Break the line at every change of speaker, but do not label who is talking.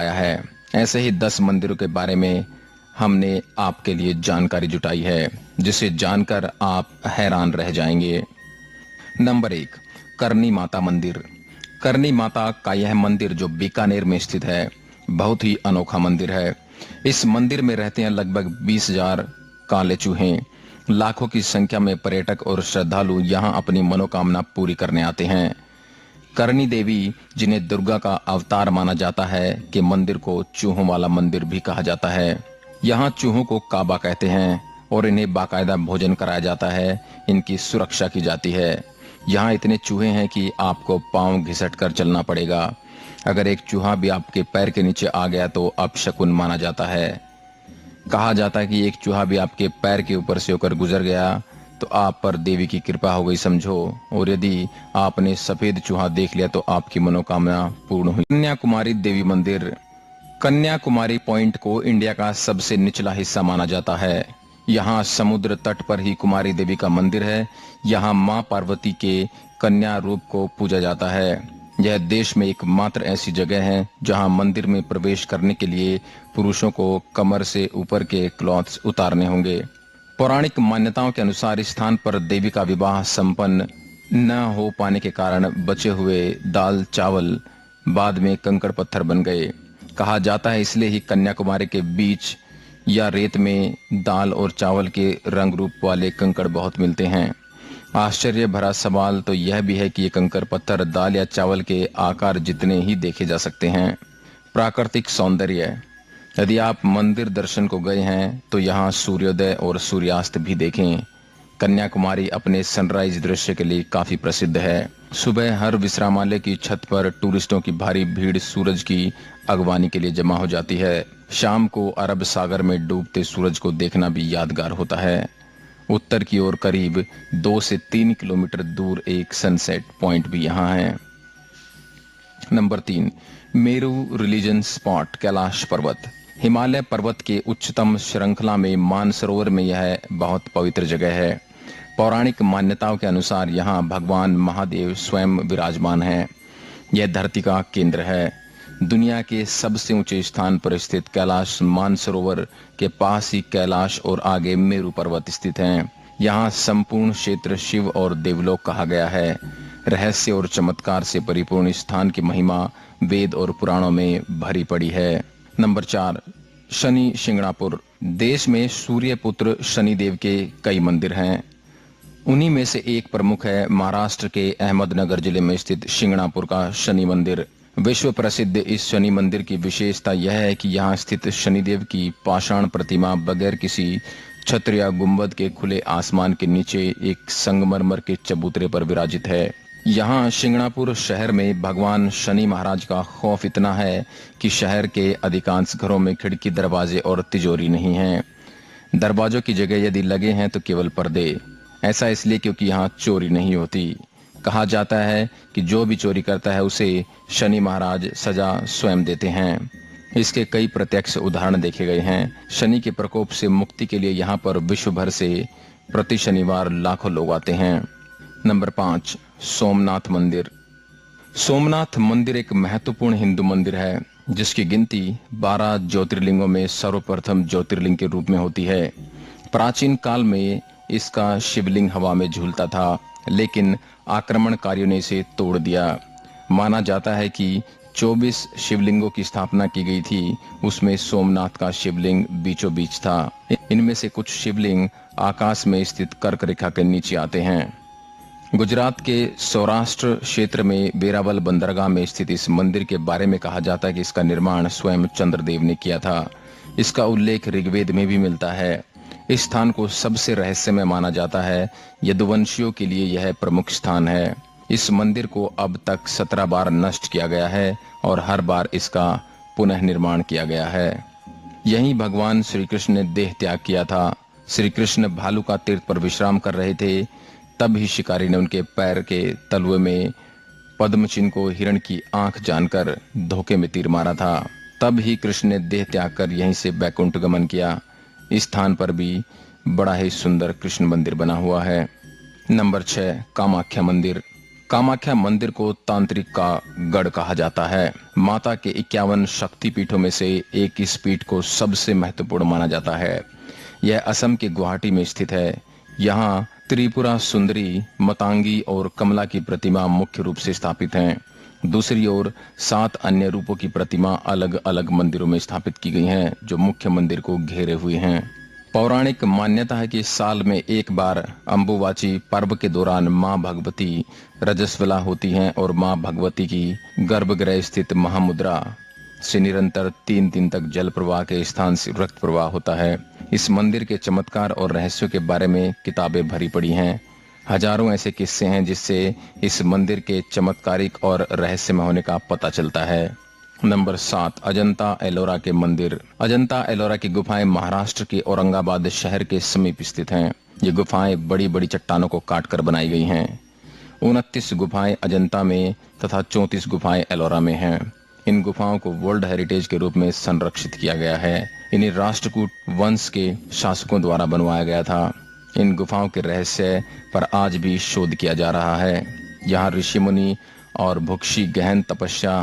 आया है। ऐसे ही 10 मंदिरों के बारे में हमने आपके लिए जानकारी जुटाई है, जिसे जानकर आप हैरान रह जाएंगे। नंबर 1, करनी माता मंदिर। करनी माता का यह मंदिर जो बीकानेर में स्थित है, बहुत ही अनोखा मंदिर है। इस मंदिर में रहते हैं लगभग 20,000 काले चूहे। लाखों की संख्या में पर्यटक और श्रद्धालु यहाँ अपनी मनोकामना पूरी करने आते हैं। करनी देवी, जिन्हें दुर्गा का अवतार माना जाता है, के मंदिर को चूहों वाला मंदिर भी कहा जाता है। यहाँ चूहों को काबा कहते हैं और इन्हें बाकायदा भोजन कराया जाता है। इनकी सुरक्षा की जाती है। यहाँ इतने चूहे हैं कि आपको पांव घिसट कर चलना पड़ेगा। अगर एक चूहा भी आपके पैर के नीचे आ गया तो अपशकुन माना जाता है। कहा जाता है कि एक चूहा भी आपके पैर के ऊपर से होकर गुजर गया तो आप पर देवी की कृपा हो गई समझो। और यदि आपने सफेद चूहा देख लिया तो आपकी मनोकामना पूर्ण हुई। कन्याकुमारी देवी मंदिर। कन्याकुमारी पॉइंट को इंडिया का सबसे निचला हिस्सा माना जाता है। यहाँ समुद्र तट पर ही कुमारी देवी का मंदिर है। यहाँ माँ पार्वती के कन्या रूप को पूजा जाता है। यह देश में एकमात्र ऐसी जगह है जहाँ मंदिर में प्रवेश करने के लिए पुरुषों को कमर से ऊपर के क्लॉथ्स उतारने होंगे। पौराणिक मान्यताओं के अनुसार इस स्थान पर देवी का विवाह संपन्न न हो पाने के कारण बचे हुए दाल चावल बाद में कंकड़ पत्थर बन गए। कहा जाता है इसलिए ही कन्याकुमारी के बीच या रेत में दाल और चावल के रंग रूप वाले कंकड़ बहुत मिलते हैं। आश्चर्य भरा सवाल तो यह भी है कि ये कंकड़ पत्थर दाल या चावल के आकार जितने ही देखे जा सकते हैं। प्राकृतिक सौंदर्य। यदि आप मंदिर दर्शन को गए हैं तो यहाँ सूर्योदय और सूर्यास्त भी देखें। कन्याकुमारी अपने सनराइज दृश्य के लिए काफी प्रसिद्ध है। सुबह हर विश्रामालय की छत पर टूरिस्टों की भारी भीड़ सूरज की अगवानी के लिए जमा हो जाती है। शाम को अरब सागर में डूबते सूरज को देखना भी यादगार होता है। उत्तर की ओर करीब 2 से 3 किलोमीटर दूर एक सनसेट पॉइंट भी यहाँ है। Number 3, Meru religion spot Kailash पर्वत। हिमालय पर्वत के उच्चतम श्रृंखला में मानसरोवर में यह बहुत पवित्र जगह है। पौराणिक मान्यताओं के अनुसार यहाँ भगवान महादेव स्वयं विराजमान हैं। यह धरती का केंद्र है। दुनिया के सबसे ऊंचे स्थान पर स्थित कैलाश मानसरोवर के पास ही कैलाश और आगे मेरू पर्वत स्थित हैं। यहाँ संपूर्ण क्षेत्र शिव और देवलोक कहा गया है। रहस्य और चमत्कार से परिपूर्ण स्थान की महिमा वेद और पुराणों में भरी पड़ी है। नंबर 4, शनि शिंगणापुर। देश में सूर्य पुत्र शनिदेव के कई मंदिर हैं। उन्हीं में से एक प्रमुख है महाराष्ट्र के अहमदनगर जिले में स्थित शिंगणापुर का शनि मंदिर। विश्व प्रसिद्ध इस शनि मंदिर की विशेषता यह है कि यहाँ स्थित शनिदेव की पाषाण प्रतिमा बगैर किसी छत्र या गुंबद के खुले आसमान के नीचे एक संगमरमर के चबूतरे पर विराजित है। यहाँ शिंगणापुर शहर में भगवान शनि महाराज का खौफ इतना है कि शहर के अधिकांश घरों में खिड़की, दरवाजे और तिजोरी नहीं हैं। दरवाजों की जगह यदि लगे हैं तो केवल पर्दे। ऐसा इसलिए क्योंकि यहाँ चोरी नहीं होती। कहा जाता है कि जो भी चोरी करता है उसे शनि महाराज सजा स्वयं देते हैं। इसके कई प्रत्यक्ष उदाहरण देखे गए हैं। शनि के प्रकोप से मुक्ति के लिए यहाँ पर विश्व भर से प्रति शनिवार लाखों लोग आते हैं। नंबर 5, सोमनाथ मंदिर। सोमनाथ मंदिर एक महत्वपूर्ण हिंदू मंदिर है जिसकी गिनती 12 ज्योतिर्लिंगों में सर्वप्रथम ज्योतिर्लिंग के रूप में होती है। प्राचीन काल में इसका शिवलिंग हवा में झूलता था, लेकिन आक्रमणकारियों ने इसे तोड़ दिया। माना जाता है कि 24 शिवलिंगों की स्थापना की गई थी, उसमें सोमनाथ का शिवलिंग बीचों बीच था। इनमें से कुछ शिवलिंग आकाश में स्थित कर्क रेखा के नीचे आते हैं। गुजरात के सौराष्ट्र क्षेत्र में वेरावल बंदरगाह में स्थित इस मंदिर के बारे में कहा जाता है कि इसका निर्माण स्वयं चंद्रदेव ने किया था। इसका उल्लेख ऋग्वेद में भी मिलता है। इस स्थान को सबसे रहस्यमय माना जाता है। यदुवंशियों के लिए यह प्रमुख स्थान है। इस मंदिर को अब तक 17 बार नष्ट किया गया है और हर बार इसका पुनः निर्माण किया गया है। यहीं भगवान श्री कृष्ण ने देह त्याग किया था। श्री कृष्ण भालू का तीर्थ पर विश्राम कर रहे थे, तब ही शिकारी ने उनके पैर के तलवे में पद्म चिन्ह को हिरण की आंख जानकर धोखे में तीर मारा था। तब ही कृष्ण ने देह त्याग कर यहीं से बैकुंठ गमन किया। इस स्थान पर भी बड़ा ही सुंदर कृष्ण मंदिर बना हुआ है। नंबर 6, कामाख्या मंदिर। कामाख्या मंदिर को तांत्रिक का गढ़ कहा जाता है। माता के 51 शक्ति पीठों में से एक इस पीठ को सबसे महत्वपूर्ण माना जाता है। यह असम के गुवाहाटी में स्थित है। यहाँ त्रिपुरा सुंदरी, मतांगी और कमला की प्रतिमा मुख्य रूप से स्थापित हैं। दूसरी ओर 7 अन्य रूपों की प्रतिमा अलग अलग मंदिरों में स्थापित की गई हैं, जो मुख्य मंदिर को घेरे हुए हैं। पौराणिक मान्यता है कि साल में एक बार अम्बुवाची पर्व के दौरान मां भगवती रजस्वला होती हैं और मां भगवती की गर्भगृह स्थित महामुद्रा से निरंतर 3 दिन तक जल प्रवाह के स्थान से रक्त प्रवाह होता है। इस मंदिर के चमत्कार और रहस्यों के बारे में किताबें भरी पड़ी हैं। हजारों ऐसे किस्से हैं जिससे इस मंदिर के चमत्कारिक और रहस्यमय होने का पता चलता है। नंबर 7, अजंता एलोरा के मंदिर। अजंता एलोरा की गुफाएं महाराष्ट्र के औरंगाबाद शहर के समीप स्थित हैं। ये गुफाएं बड़ी बड़ी चट्टानों को काटकर बनाई गई हैं। 29 गुफाएं अजंता में तथा 34 गुफाएं एलोरा में हैं। इन गुफाओं को वर्ल्ड हेरिटेज के रूप में संरक्षित किया गया है। इन्हें राष्ट्रकूट वंश के शासकों द्वारा बनवाया गया था। इन गुफाओं के रहस्य पर आज भी शोध किया जा रहा है। यहाँ ऋषि मुनि और भुक्षी गहन तपस्या